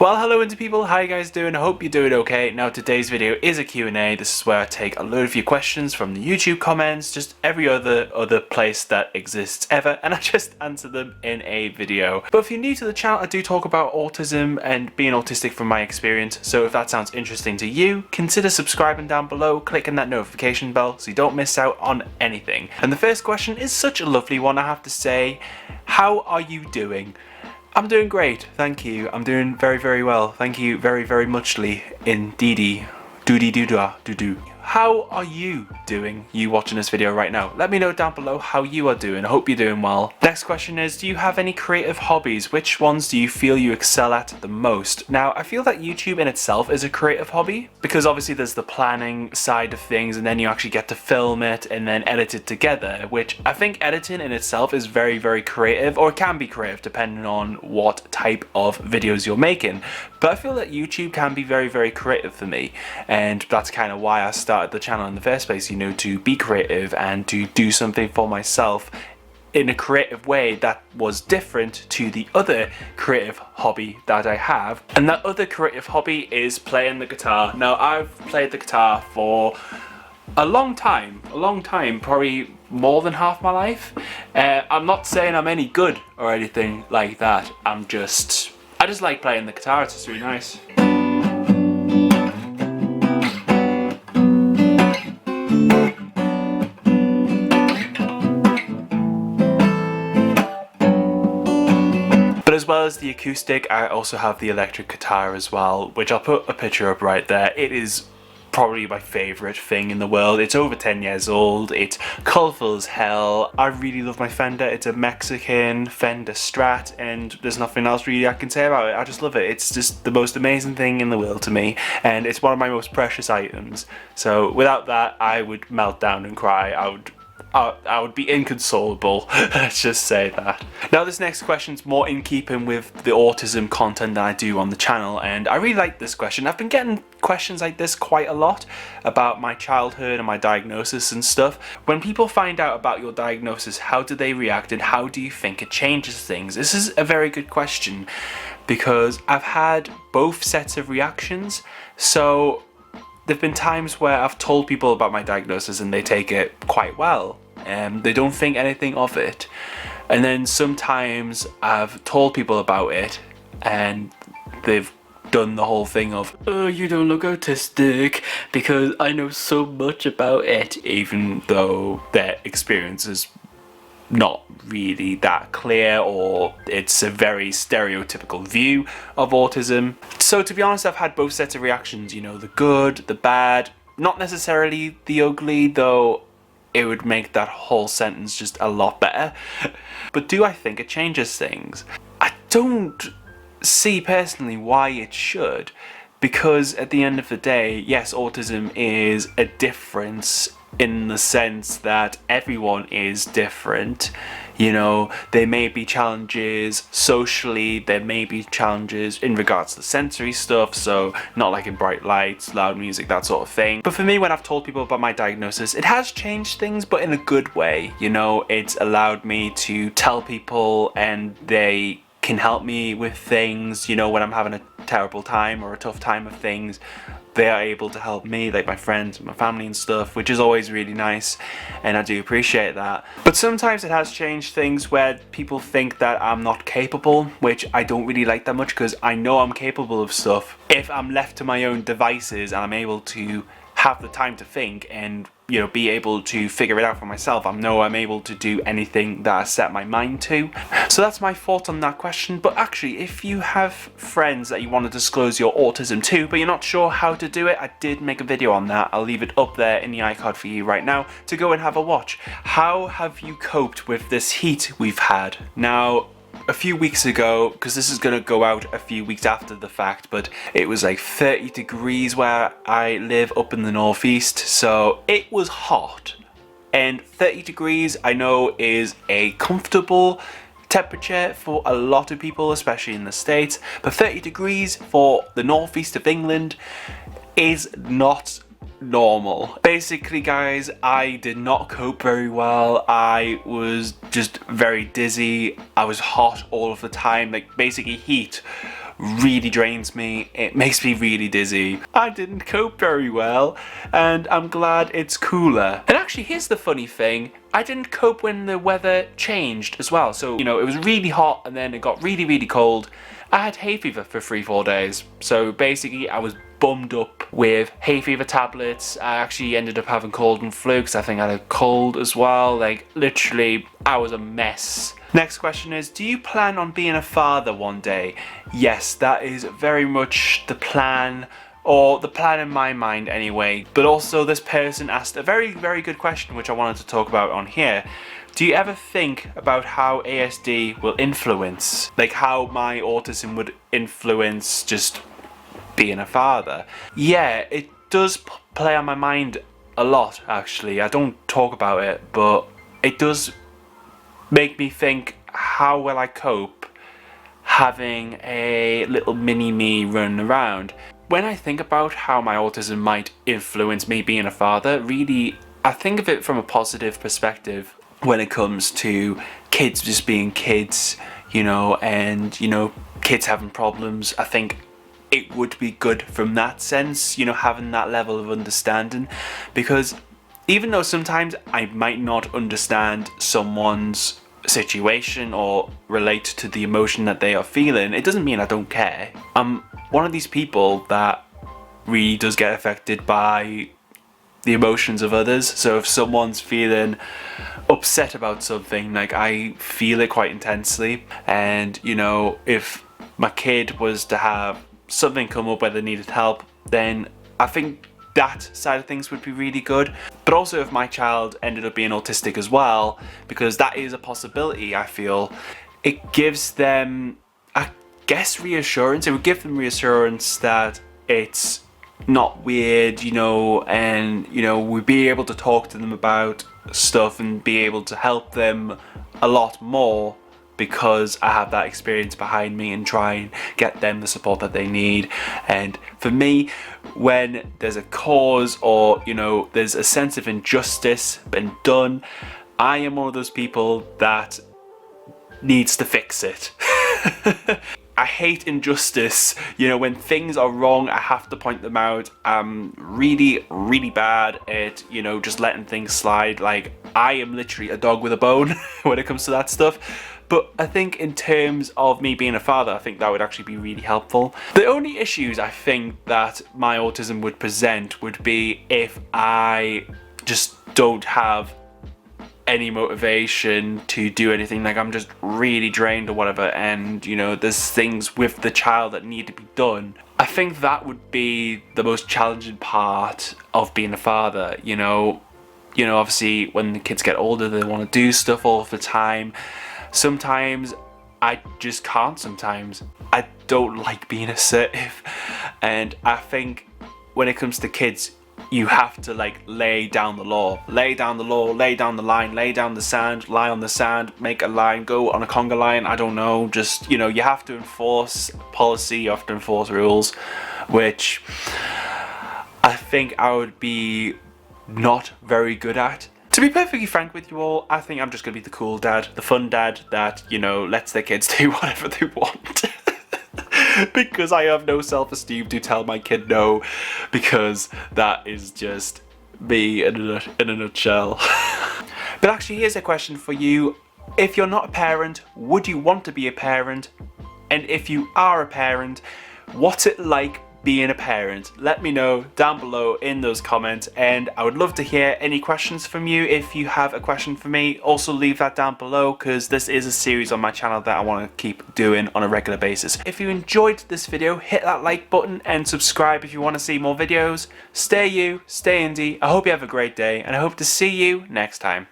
Well, hello Indie people, how you guys doing? I hope you're doing okay. Now today's video is a Q&A. This is where I take a load of your questions from the YouTube comments, just every other place that exists ever, and I just answer them in a video. But if you're new to the channel, I do talk about autism and being autistic from my experience, so if that sounds interesting to you, consider subscribing down below, clicking that notification bell so you don't miss out on anything. And the first question is such a lovely one, I have to say. How are you doing? I'm doing great, thank you. I'm doing very, very well. Thank you very, very muchly indeedy. Doody doo da doo doo. How are you doing, you watching this video right now? Let me know down below how you are doing. I hope you're doing well. Next question is, do you have any creative hobbies? Which ones do you feel you excel at the most? Now, I feel that YouTube in itself is a creative hobby because obviously there's the planning side of things and then you actually get to film it and then edit it together, which I think editing in itself is very, very creative, or it can be creative depending on what type of videos you're making. But I feel that YouTube can be very, very creative for me, and that's kind of why I started the channel in the first place, you know, to be creative and to do something for myself in a creative way that was different to the other creative hobby that I have. And that other creative hobby is playing the guitar. Now, I've played the guitar for a long time, probably more than half my life. I'm not saying I'm any good or anything like that. I just like playing the guitar, it's just really nice. But as well as the acoustic, I also have the electric guitar as well, which I'll put a picture up right there. It is probably my favourite thing in the world. It's over 10 years old, it's colourful as hell. I really love my Fender. It's a Mexican Fender Strat, and there's nothing else really I can say about it. I just love it. It's just the most amazing thing in the world to me, and it's one of my most precious items. So without that, I would melt down and cry. I would be inconsolable, let's just say that. Now this next question's more in keeping with the autism content that I do on the channel, and I really like this question. I've been getting questions like this quite a lot about my childhood and my diagnosis and stuff. When people find out about your diagnosis, how do they react and how do you think it changes things? This is a very good question because I've had both sets of reactions. So there've been times where I've told people about my diagnosis and they take it quite well. They don't think anything of it. And then sometimes I've told people about it and they've done the whole thing of, oh, you don't look autistic because I know so much about it, even though their experience is not really that clear, or it's a very stereotypical view of autism. So to be honest, I've had both sets of reactions, you know, the good, the bad, not necessarily the ugly, though it would make that whole sentence just a lot better. But do I think it changes things? I don't see personally why it should, because at the end of the day, yes, autism is a difference in the sense that everyone is different. You know, there may be challenges socially, there may be challenges in regards to the sensory stuff, so not like in bright lights, loud music, that sort of thing. But for me, when I've told people about my diagnosis, it has changed things, but in a good way. You know, it's allowed me to tell people and they can help me with things, you know, when I'm having a terrible time or a tough time of things. They are able to help me, like my friends and my family and stuff, which is always really nice, and I do appreciate that. But sometimes it has changed things where people think that I'm not capable, which I don't really like that much, because I know I'm capable of stuff if I'm left to my own devices and I'm able to have the time to think and, you know, be able to figure it out for myself. I know I'm able to do anything that I set my mind to. So that's my thought on that question. But actually, if you have friends that you want to disclose your autism to, but you're not sure how to do it, I did make a video on that. I'll leave it up there in the iCard for you right now to go and have a watch. How have you coped with this heat we've had? Now, a few weeks ago, because this is going to go out a few weeks after the fact, but it was like 30 degrees where I live up in the northeast, so it was hot. And 30 degrees I know is a comfortable temperature for a lot of people, especially in the States, but 30 degrees for the northeast of England is not normal. Basically, guys, I did not cope very well. I was just very dizzy. I was hot all of the time. Like, basically heat really drains me. It makes me really dizzy. I didn't cope very well, and I'm glad it's cooler. And actually, here's the funny thing. I didn't cope when the weather changed as well. So, you know, it was really hot and then it got really, really cold. I had hay fever for 3-4 days. So basically, I was bummed up with hay fever tablets. I actually ended up having cold and flu because I think I had a cold as well. Like, literally, I was a mess. Next question is, do you plan on being a father one day? Yes, that is very much the plan, or the plan in my mind anyway. But also, this person asked a very, very good question, which I wanted to talk about on here. Do you ever think about how ASD will influence, like how my autism would influence just being a father? Yeah, it does play on my mind a lot, actually. I don't talk about it, but it does make me think, how will I cope having a little mini me running around? When I think about how my autism might influence me being a father, really, I think of it from a positive perspective when it comes to kids just being kids, you know, and, you know, kids having problems. I think it would be good from that sense, you know, having that level of understanding, because even though sometimes I might not understand someone's situation or relate to the emotion that they are feeling, it doesn't mean I don't care. I'm one of these people that really does get affected by the emotions of others. So if someone's feeling upset about something, like, I feel it quite intensely. And, you know, if my kid was to have something come up where they needed help, then I think that side of things would be really good. But also if my child ended up being autistic as well, because that is a possibility, I feel, it gives them, I guess, reassurance. It would give them reassurance that it's not weird, you know, and, you know, we'd be able to talk to them about stuff and be able to help them a lot more, because I have that experience behind me and try and get them the support that they need. And for me, when there's a cause, or, you know, there's a sense of injustice been done, I am one of those people that needs to fix it. I hate injustice. You know, when things are wrong, I have to point them out. I'm really, really bad at, you know, just letting things slide. Like, I am literally a dog with a bone when it comes to that stuff. But I think in terms of me being a father, I think that would actually be really helpful. The only issues I think that my autism would present would be if I just don't have any motivation to do anything, like I'm just really drained or whatever, and, you know, there's things with the child that need to be done. I think that would be the most challenging part of being a father. You know, obviously when the kids get older, they want to do stuff all the time. Sometimes I just can't. Sometimes I don't like being assertive, and I think when it comes to kids, you have to, like, lay down the law, lay down the line, lay down the sand, lie on the sand, make a line, go on a conga line, I don't know, just, you know, you have to enforce policy, you have to enforce rules, which I think I would be not very good at. To be perfectly frank with you all, I think I'm just going to be the cool dad, the fun dad that, you know, lets their kids do whatever they want. Because I have no self-esteem to tell my kid no, because that is just me in a nutshell. But actually, here's a question for you. If you're not a parent, would you want to be a parent? And if you are a parent, what's it like being a parent? Let me know down below in those comments, and I would love to hear any questions from you. If you have a question for me, also leave that down below, because this is a series on my channel that I want to keep doing on a regular basis. If you enjoyed this video, hit that like button and subscribe if you want to see more videos. Stay you, stay indie. I hope you have a great day, and I hope to see you next time.